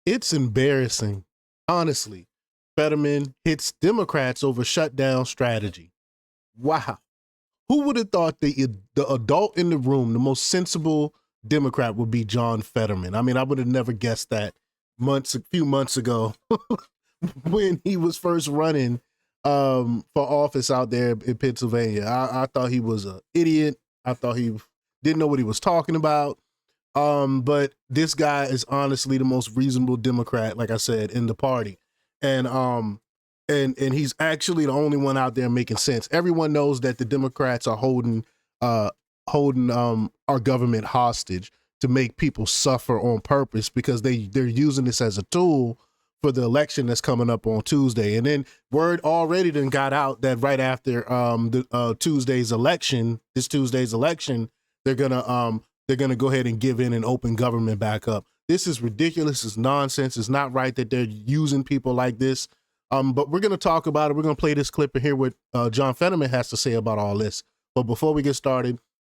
It's embarrassing. Honestly, Fetterman hits Democrats over shutdown strategy. Wow. Who would have thought the adult in the room, the most sensible Democrat, would be John Fetterman? I mean, I would have never guessed that a few months ago when he was first running for office out there in Pennsylvania. I thought he was an idiot. I thought he didn't know what he was talking about. But this guy is honestly the most reasonable Democrat, like I said, in the party. And and he's actually the only one out there making sense. Everyone knows that the Democrats are holding our government hostage to make people suffer on purpose because they're using this as a tool for the election that's coming up on Tuesday. And then word already then got out that right after this Tuesday's election, they're gonna go ahead and give in and open government back up. This is ridiculous. It's nonsense. It's not right that they're using people like this. But we're gonna talk about it. We're gonna play this clip and hear what John Fetterman has to say about all this. But before we get started,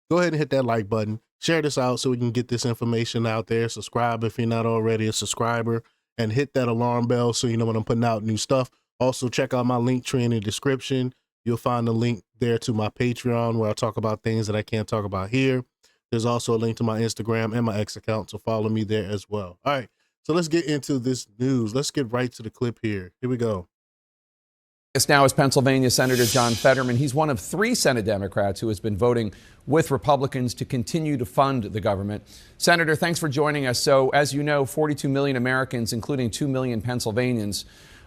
go ahead and hit that like button. Share this out so we can get this information out there. Subscribe if you're not already a subscriber, and hit that alarm bell so you know when I'm putting out new stuff. Also, check out my link tree in the description. You'll find the link there to my Patreon where I talk about things that I can't talk about here. There's also a link to my Instagram and my X account, so follow me there as well. All right, so let's get into this news. Let's get right to the clip here. Here we go. This now is Pennsylvania Senator John Fetterman. He's one of 3 Senate Democrats who has been voting with Republicans to continue to fund the government. Senator, thanks for joining us. So, as you know, 42 million Americans, including 2 million Pennsylvanians,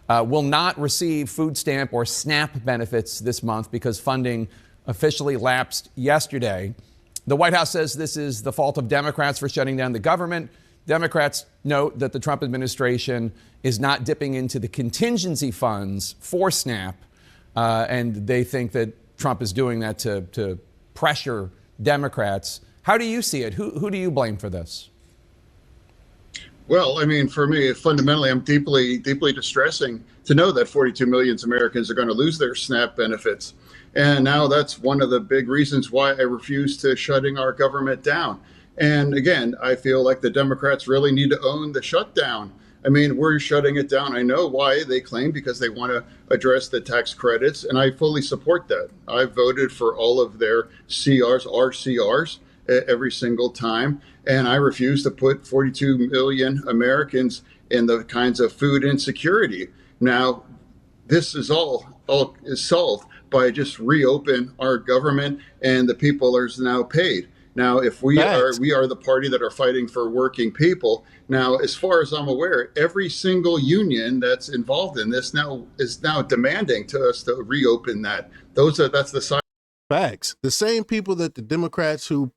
will not receive food stamp or SNAP benefits this month because funding officially lapsed yesterday. The White House says this is the fault of Democrats for shutting down the government. Democrats note that the Trump administration is not dipping into the contingency funds for SNAP, and they think that Trump is doing that to pressure Democrats. How do you see it? Who do you blame for this? Well, I mean, for me, fundamentally, I'm deeply distressing to know that 42 million Americans are going to lose their SNAP benefits. And now that's one of the big reasons why I refuse to shutting our government down. And again, I feel like the Democrats really need to own the shutdown. I mean, we're shutting it down. I know why they claim, because they want to address the tax credits, and I fully support that. I voted for all of their RCRs, every single time, and I refuse to put 42 million Americans in the kinds of food insecurity. Now, this is all is solved by just reopen our government, and the people are now paid. Now, if we are the party that are fighting for working people. Now, as far as I'm aware, every single union that's involved in this is now demanding to us to reopen that. That's the side. Facts. The same people that the Democrats who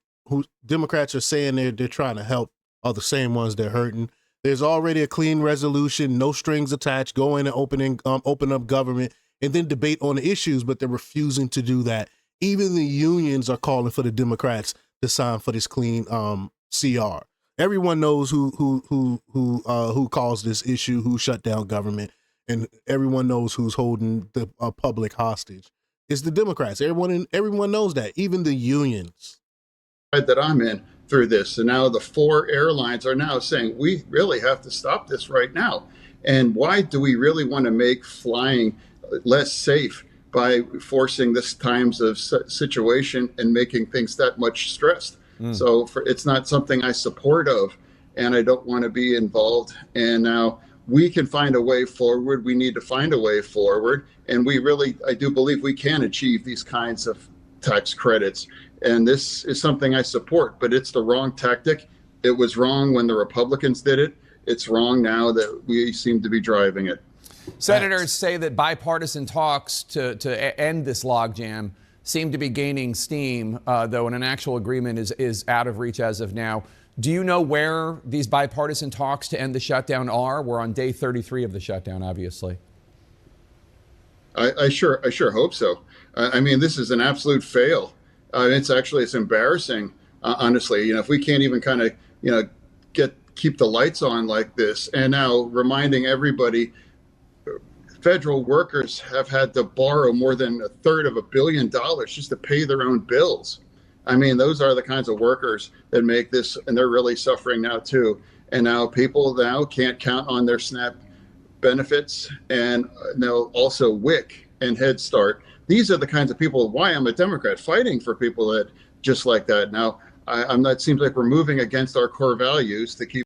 Democrats are saying they're trying to help are the same ones they're hurting. There's already a clean resolution, no strings attached. Go in and open up government, and then debate on the issues. But they're refusing to do that. Even the unions are calling for the Democrats to sign for this clean CR. Everyone knows who caused this issue, who shut down government, and everyone knows who's holding the public hostage. It's the Democrats. Everyone knows that. Even the unions. That I'm in through this. And now the 4 airlines are now saying we really have to stop this right now. And why do we really want to make flying less safe by forcing this times of situation and making things that much stressed? So it's not something I support of, and I don't want to be involved. And now we can find a way forward. We need to find a way forward. And I do believe we can achieve these kinds of tax credits. And this is something I support, but it's the wrong tactic. It was wrong when the Republicans did it. It's wrong now that we seem to be driving it. Senators say that bipartisan talks to end this logjam seem to be gaining steam, though an actual agreement is out of reach as of now. Do you know where these bipartisan talks to end the shutdown are? We're on day 33 of the shutdown, obviously. I sure hope so. I mean, this is an absolute fail. It's embarrassing, honestly. You know, if we can't even kind of, keep the lights on like this, and now reminding everybody, federal workers have had to borrow more than $1/3 billion just to pay their own bills. I mean, those are the kinds of workers that make this, and they're really suffering now too. And now people now can't count on their SNAP benefits, and now also WIC and Head Start. These are the kinds of people, why I'm a Democrat, fighting for people that just like that. Now, I'm not, seems like we're moving against our core values to keep.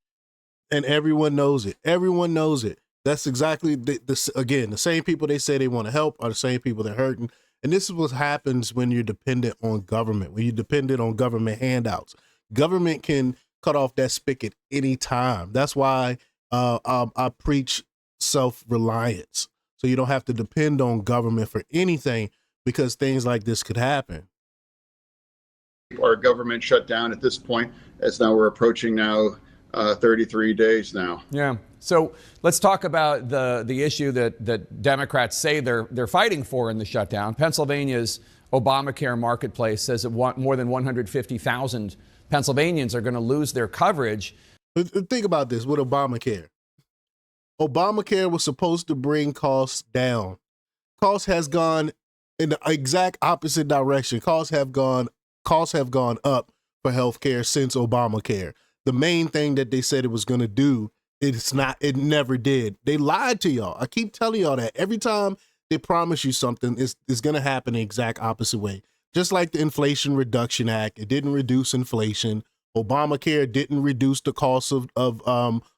And everyone knows it. Everyone knows it. That's exactly again, the same people they say they want to help are the same people that are hurting. And this is what happens when you're dependent on government, when you're dependent on government handouts. Government can cut off that spigot anytime. That's why I preach self-reliance. So you don't have to depend on government for anything, because things like this could happen. Our government shut down at this point, as now we're approaching now 33 days now. Yeah. So let's talk about the issue that Democrats say they're fighting for in the shutdown. Pennsylvania's Obamacare marketplace says that more than 150,000 Pennsylvanians are going to lose their coverage. Think about this with Obamacare. Obamacare was supposed to bring costs down. Costs has gone in the exact opposite direction. Costs have gone up for healthcare since Obamacare. The main thing that they said it was going to do, it never did. They lied to y'all. I keep telling y'all that every time they promise you something, it's going to happen the exact opposite way. Just like the Inflation Reduction Act, it didn't reduce inflation. Obamacare didn't reduce the cost of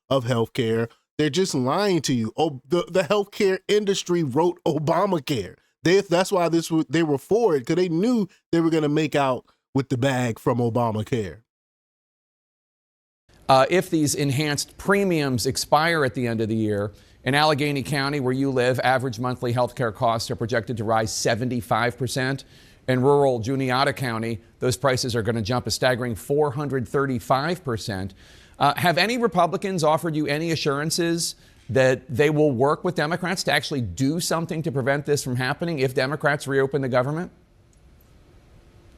healthcare. They're just lying to you. Oh, the healthcare industry wrote Obamacare. That's why they were for it, because they knew they were going to make out with the bag from Obamacare. If these enhanced premiums expire at the end of the year, in Allegheny County, where you live, average monthly health care costs are projected to rise 75%. In rural Juniata County, those prices are going to jump a staggering 435%. Have any Republicans offered you any assurances that they will work with Democrats to actually do something to prevent this from happening if Democrats reopen the government?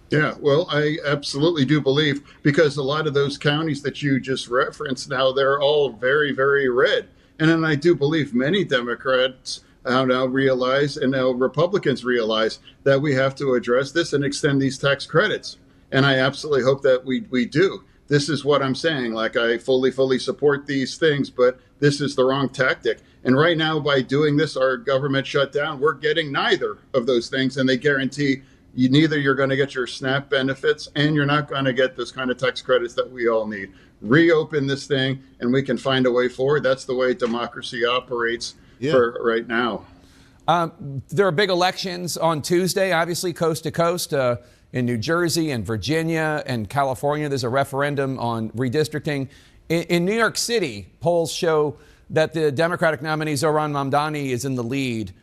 Yeah, well, I absolutely do believe, because a lot of those counties that you just referenced now, they're all very, very red. And then I do believe many Democrats now realize, and now Republicans realize, that we have to address this and extend these tax credits. And I absolutely hope that we do. This is what I'm saying. Like, I fully support these things, but this is the wrong tactic. And right now, by doing this, our government shut down, we're getting neither of those things. And they guarantee you're going to get your SNAP benefits, and you're not going to get those kind of tax credits that we all need. Reopen this thing, and we can find a way forward. That's the way democracy operates for right now. There are big elections on Tuesday, obviously, coast to coast. In New Jersey and Virginia and California, there's a referendum on redistricting. In New York City, polls show that the Democratic nominee Zohran Mamdani is in the lead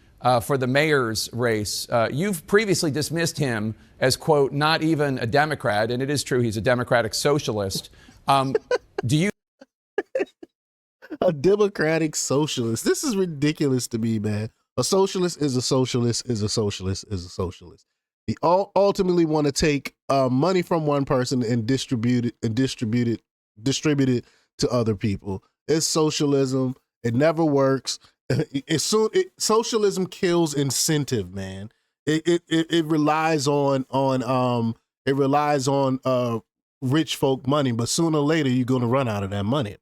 for the mayor's race. You've previously dismissed him as, quote, not even a Democrat, and it is true he's a Democratic socialist. Do you? A Democratic socialist. This is ridiculous to me, man. A socialist is a socialist is a socialist is a socialist. They all ultimately want to take money from one person and distribute it to other people. It's socialism. It never works. Socialism kills incentive, man. It relies on rich folk money, but sooner or later you're going to run out of that money.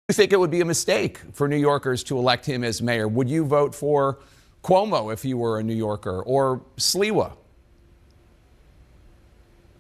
You think it would be a mistake for New Yorkers to elect him as mayor? Would you vote for Cuomo if you were a New Yorker, or Sliwa?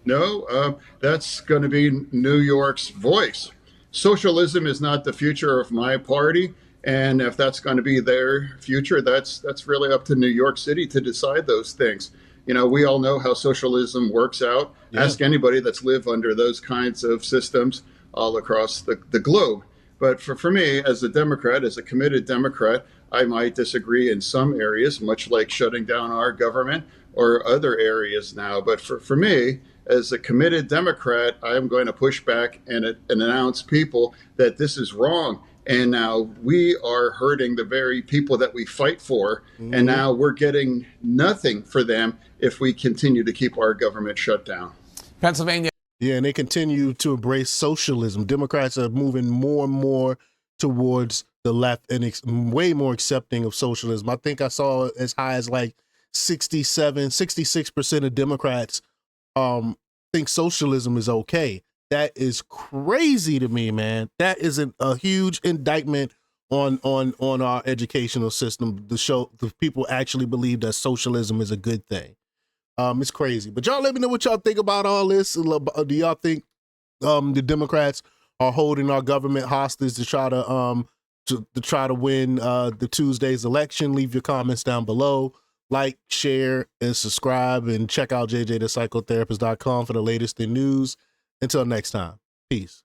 No, that's going to be New York's voice. Socialism is not the future of my party. And if that's going to be their future, that's really up to New York City to decide those things. You know, we all know how socialism works out. Yeah. Ask anybody that's lived under those kinds of systems all across the globe. But for me, as a Democrat, as a committed Democrat, I might disagree in some areas, much like shutting down our government or other areas now. But for me, as a committed Democrat, I'm going to push back and announce people that this is wrong. And now we are hurting the very people that we fight for. Mm-hmm. And now we're getting nothing for them if we continue to keep our government shut down. Pennsylvania. Yeah, and they continue to embrace socialism. Democrats are moving more and more towards the left and way more accepting of socialism. I think I saw as high as like 66% of Democrats think socialism is okay. That is crazy to me, man. That is a huge indictment on our educational system to show the people actually believe that socialism is a good thing. It's crazy. But y'all let me know what y'all think about all this. Do y'all think the Democrats are holding our government hostage to try to win the Tuesday's election? Leave your comments down below. Like, share, and subscribe, and check out jjthepsychotherapist.com for the latest in news. Until next time, peace.